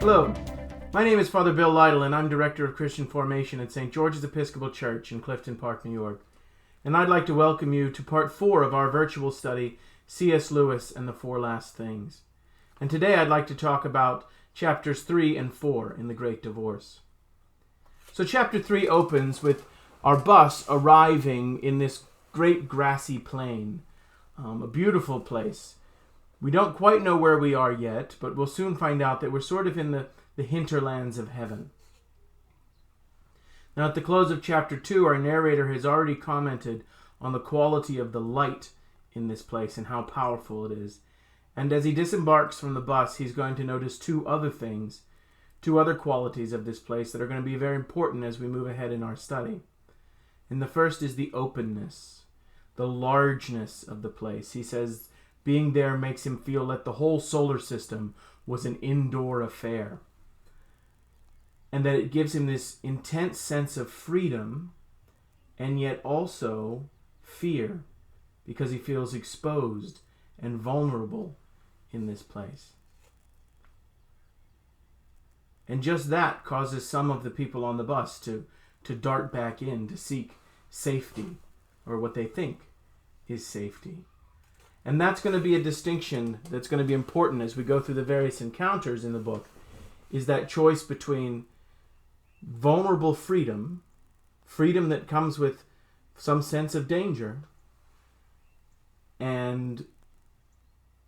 Hello, my name is Father Bill Lytle, and I'm Director of Christian Formation at St. George's Episcopal Church in Clifton Park, New York. And I'd like to welcome you to part 4 of our virtual study, C.S. Lewis and the Four Last Things. And today I'd like to talk about chapters 3 and 4 in The Great Divorce. So chapter 3 opens with our bus arriving in this great grassy plain, a beautiful place. We don't quite know where we are yet, but we'll soon find out that we're sort of in the hinterlands of heaven. Now, at the close of chapter 2, our narrator has already commented on the quality of the light in this place and how powerful it is. And as he disembarks from the bus, he's going to notice two other qualities of this place that are going to be very important as we move ahead in our study. And the first is the openness, the largeness of the place. He says being there makes him feel that the whole solar system was an indoor affair, and that it gives him this intense sense of freedom and yet also fear, because he feels exposed and vulnerable in this place. And just that causes some of the people on the bus to dart back in to seek safety, or what they think is safety. And that's going to be a distinction that's going to be important as we go through the various encounters in the book, is that choice between vulnerable freedom that comes with some sense of danger, and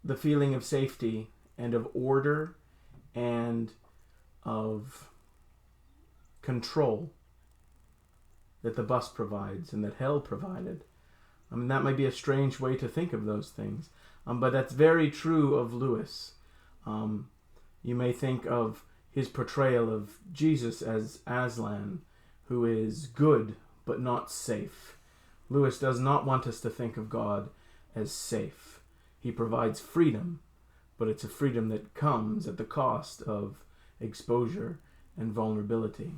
the feeling of safety and of order and of control that the bus provides and that hell provided. I mean, that might be a strange way to think of those things, but that's very true of Lewis. You may think of his portrayal of Jesus as Aslan, who is good but not safe. Lewis does not want us to think of God as safe. He provides freedom, but it's a freedom that comes at the cost of exposure and vulnerability.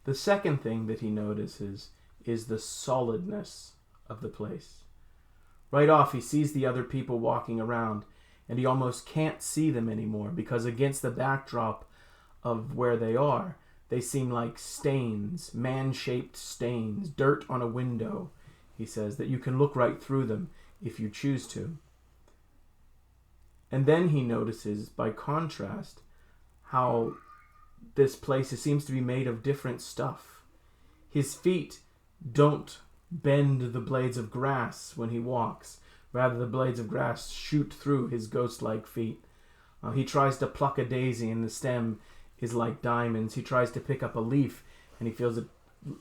The second thing that he notices is the solidness of the place. Right off, he sees the other people walking around, and he almost can't see them anymore, because against the backdrop of where they are, they seem like stains, man-shaped stains, dirt on a window, he says, that you can look right through them if you choose to. And then he notices, by contrast, how this place seems to be made of different stuff. His feet don't bend the blades of grass when he walks. Rather, the blades of grass shoot through his ghost-like feet. He tries to pluck a daisy, and the stem is like diamonds. He tries to pick up a leaf, and he feels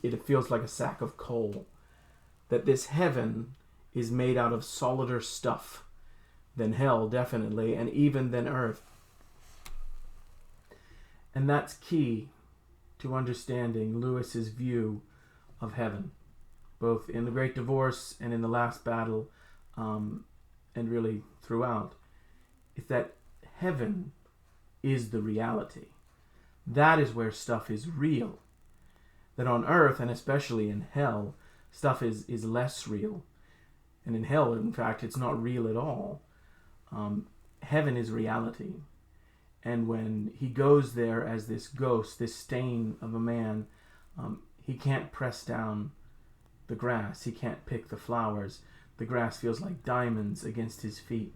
it feels like a sack of coal. That this heaven is made out of solider stuff than hell, definitely, and even than earth. And that's key to understanding Lewis's view of heaven, both in The Great Divorce and in The Last Battle, and really throughout, is that heaven is the reality. That is where stuff is real. That on earth, and especially in hell, stuff is less real. And in hell, in fact, it's not real at all. Heaven is reality. And when he goes there as this ghost, this stain of a man, he can't press down the grass. He can't pick the flowers. The grass feels like diamonds against his feet.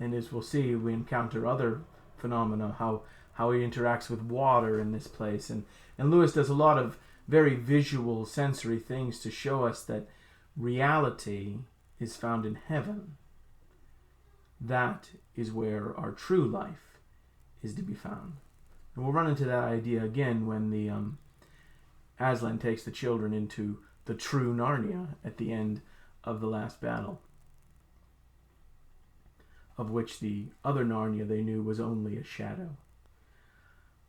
And as we'll see, we encounter other phenomena, how he interacts with water in this place. And Lewis does a lot of very visual, sensory things to show us that reality is found in heaven. That is where our true life is to be found. And we'll run into that idea again when the Aslan takes the children into the true Narnia at the end of The Last Battle, of which the other Narnia they knew was only a shadow.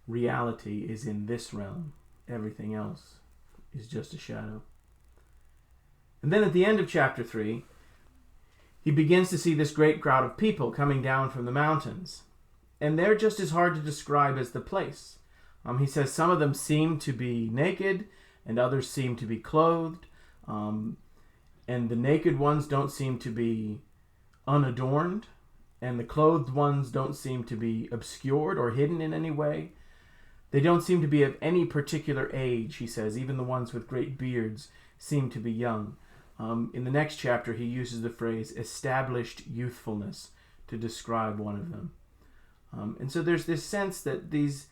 Reality is in this realm. Everything else is just a shadow. And then at the end of chapter 3, he begins to see this great crowd of people coming down from the mountains. And they're just as hard to describe as the place. He says some of them seem to be naked, and others seem to be clothed. And the naked ones don't seem to be unadorned, And the clothed ones don't seem to be obscured or hidden in any way. They don't seem to be of any particular age, he says. Even the ones with great beards seem to be young. In the next chapter, he uses the phrase established youthfulness to describe one of them. And so there's this sense that these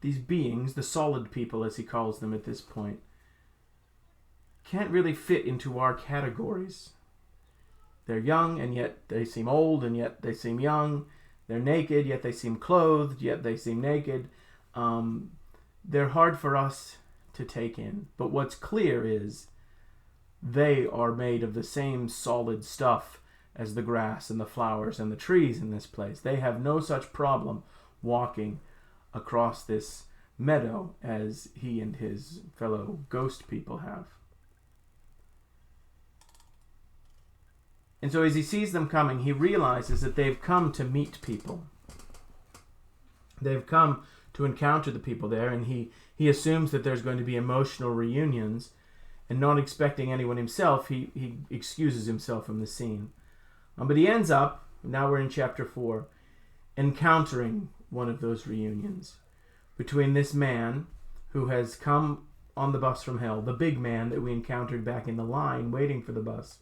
beings, the solid people as he calls them at this point, can't really fit into our categories. They're young, and yet they seem old, and yet they seem young. They're naked, yet they seem clothed, yet they seem naked. They're hard for us to take in. But what's clear is they are made of the same solid stuff as the grass and the flowers and the trees in this place. They have no such problem walking across this meadow as he and his fellow ghost people have. And so as he sees them coming, he realizes that they've come to meet people. They've come to encounter the people there, and he assumes that there's going to be emotional reunions, and not expecting anyone himself, he excuses himself from the scene. But he ends up, now we're in chapter 4, encountering one of those reunions between this man who has come on the bus from hell, the big man that we encountered back in the line waiting for the bus,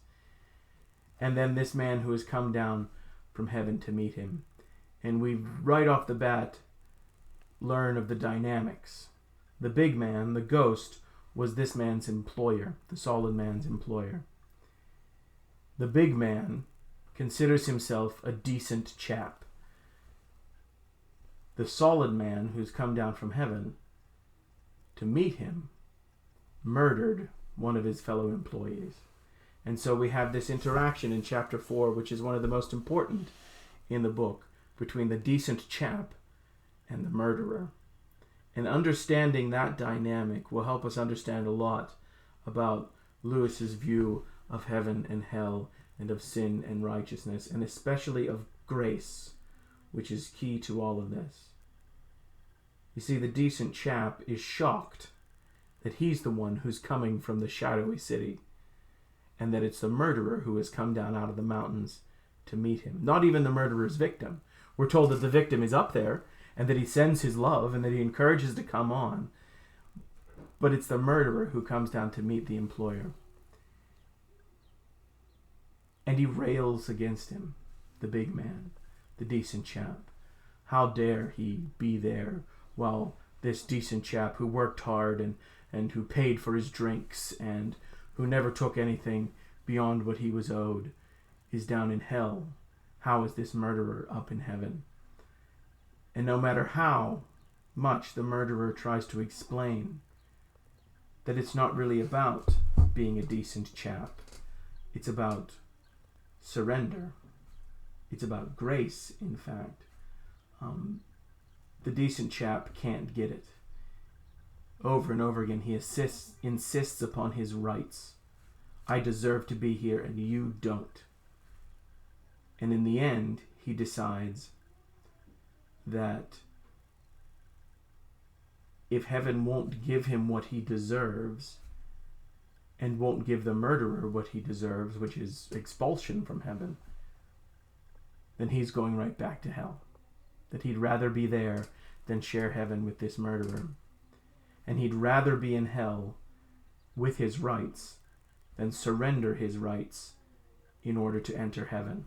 and then this man who has come down from heaven to meet him. And we right off the bat learn of the dynamics. The big man, the ghost, was this man's employer, the solid man's employer. The big man considers himself a decent chap. The solid man who's come down from heaven to meet him murdered one of his fellow employees. And so we have this interaction in chapter 4, which is one of the most important in the book, between the decent chap and the murderer. And understanding that dynamic will help us understand a lot about Lewis's view of heaven and hell and of sin and righteousness, and especially of grace, which is key to all of this. You see, the decent chap is shocked that he's the one who's coming from the shadowy city, and that it's the murderer who has come down out of the mountains to meet him. Not even the murderer's victim. We're told that the victim is up there, and that he sends his love, and that he encourages to come on. But it's the murderer who comes down to meet the employer. And he rails against him, the big man, the decent chap. How dare he be there while this decent chap who worked hard and who paid for his drinks and who never took anything beyond what he was owed is down in hell. How is this murderer up in heaven? And no matter how much the murderer tries to explain that it's not really about being a decent chap, it's about surrender. It's about grace, in fact. The decent chap can't get it. Over and over again, he insists upon his rights. I deserve to be here and you don't. And in the end, he decides that if heaven won't give him what he deserves, and won't give the murderer what he deserves, which is expulsion from heaven, then he's going right back to hell. That he'd rather be there than share heaven with this murderer. And he'd rather be in hell with his rights than surrender his rights in order to enter heaven.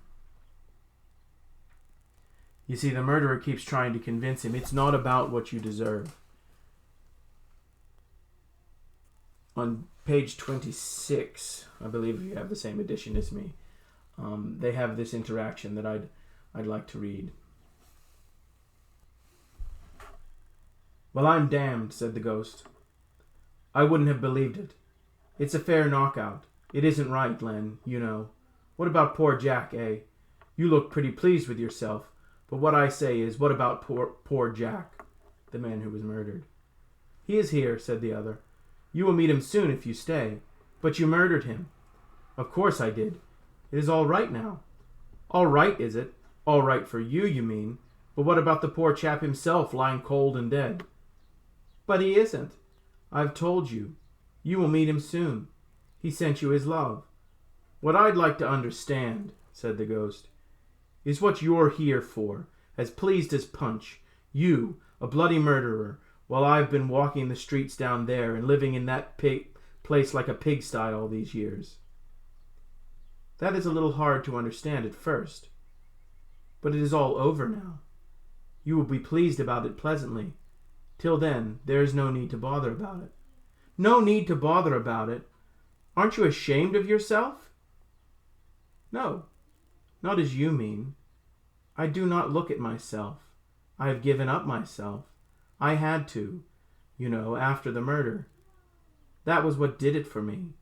You see, the murderer keeps trying to convince him it's not about what you deserve. On page 26, I believe you have the same edition as me, they have this interaction that I'd like to read. Well, I'm damned, said the ghost. I wouldn't have believed it. It's a fair knockout. It isn't right, Len, you know. What about poor Jack, eh? You look pretty pleased with yourself, but what I say is, what about poor Jack, the man who was murdered? He is here, said the other. You will meet him soon if you stay. But you murdered him. Of course I did. It is all right now. All right, is it? All right for you, you mean. But what about the poor chap himself lying cold and dead? But he isn't. I've told you. You will meet him soon. He sent you his love. What I'd like to understand, said the ghost, is what you're here for, as pleased as Punch. You, a bloody murderer, while I've been walking the streets down there and living in that place like a pigsty all these years. That is a little hard to understand at first, but it is all over now. You will be pleased about it pleasantly. Till then, there is no need to bother about it. No need to bother about it. Aren't you ashamed of yourself? No, not as you mean. I do not look at myself. I have given up myself. I had to, after the murder. That was what did it for me.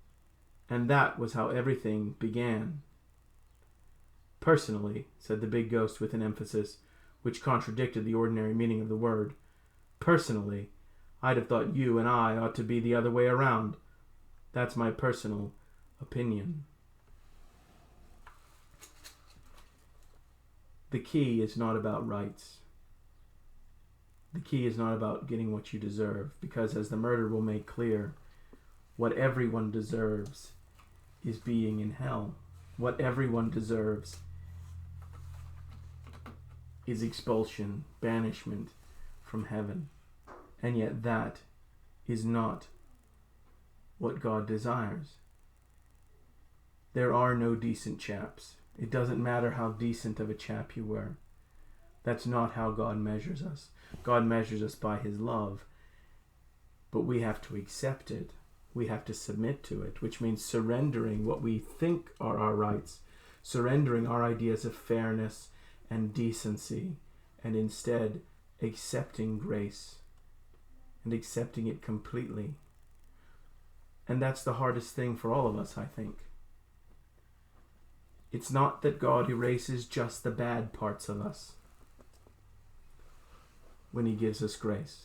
And that was how everything began. Personally, said the big ghost with an emphasis which contradicted the ordinary meaning of the word, personally, I'd have thought you and I ought to be the other way around. That's my personal opinion. The key is not about rights. The key is not about getting what you deserve, because as the murder will make clear, what everyone deserves is being in hell. What everyone deserves is expulsion, banishment from heaven. And yet that is not what God desires. There are no decent chaps. It doesn't matter how decent of a chap you were. That's not how God measures us. God measures us by his love. But we have to accept it. We have to submit to it, which means surrendering what we think are our rights, surrendering our ideas of fairness and decency, and instead accepting grace and accepting it completely. And that's the hardest thing for all of us, I think. It's not that God erases just the bad parts of us when he gives us grace.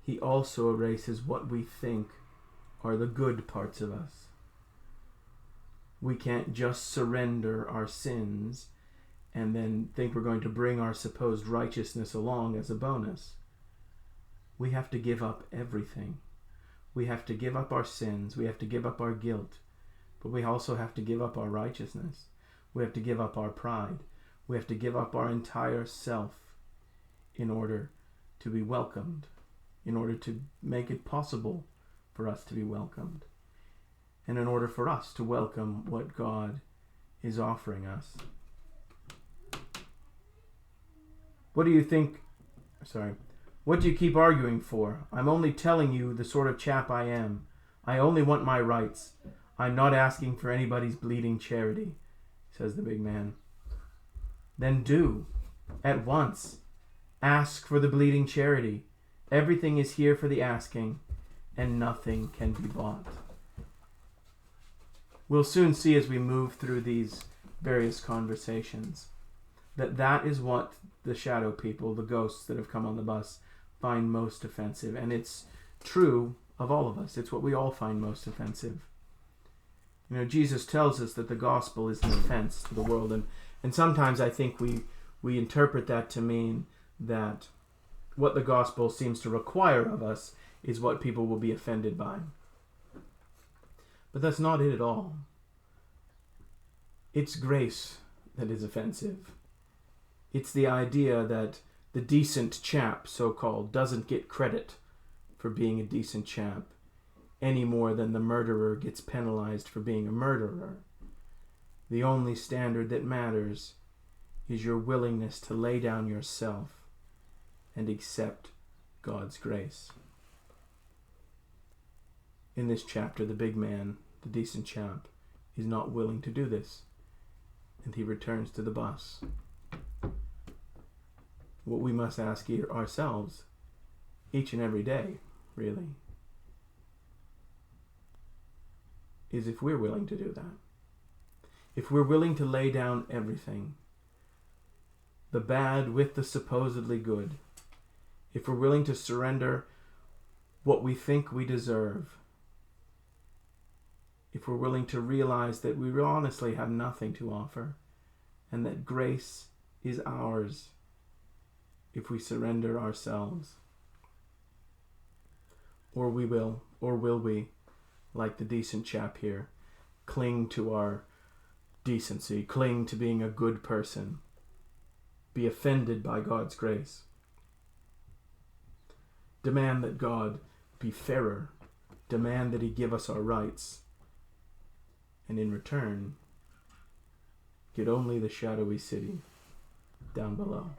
He also erases what we think are the good parts of us. We can't just surrender our sins and then think we're going to bring our supposed righteousness along as a bonus. We have to give up everything. We have to give up our sins. We have to give up our guilt. But we also have to give up our righteousness. We have to give up our pride. We have to give up our entire self in order to be welcomed, in order to make it possible for us to be welcomed, and in order for us to welcome what God is offering us. What do you think? What do you keep arguing for? I'm only telling you the sort of chap I am. I only want my rights. I'm not asking for anybody's bleeding charity, says the big man. Then do, at once. Ask for the bleeding charity. Everything is here for the asking, and nothing can be bought. We'll soon see as we move through these various conversations that is what the shadow people, the ghosts that have come on the bus, find most offensive. And it's true of all of us. It's what we all find most offensive. Jesus tells us that the gospel is an offense to the world. And sometimes I think we interpret that to mean that what the gospel seems to require of us is what people will be offended by. But that's not it at all. It's grace that is offensive. It's the idea that the decent chap, so-called, doesn't get credit for being a decent chap any more than the murderer gets penalized for being a murderer. The only standard that matters is your willingness to lay down yourself and accept God's grace. In this chapter, the big man, the decent chap, is not willing to do this, and he returns to the bus. What we must ask ourselves, each and every day, really, is if we're willing to do that. If we're willing to lay down everything, the bad with the supposedly good, if we're willing to surrender what we think we deserve, if we're willing to realize that we honestly have nothing to offer, and that grace is ours if we surrender ourselves, or will we, like the decent chap here, cling to our decency, cling to being a good person, be offended by God's grace. Demand that God be fairer, demand that he give us our rights, and in return, get only the shadowy city down below.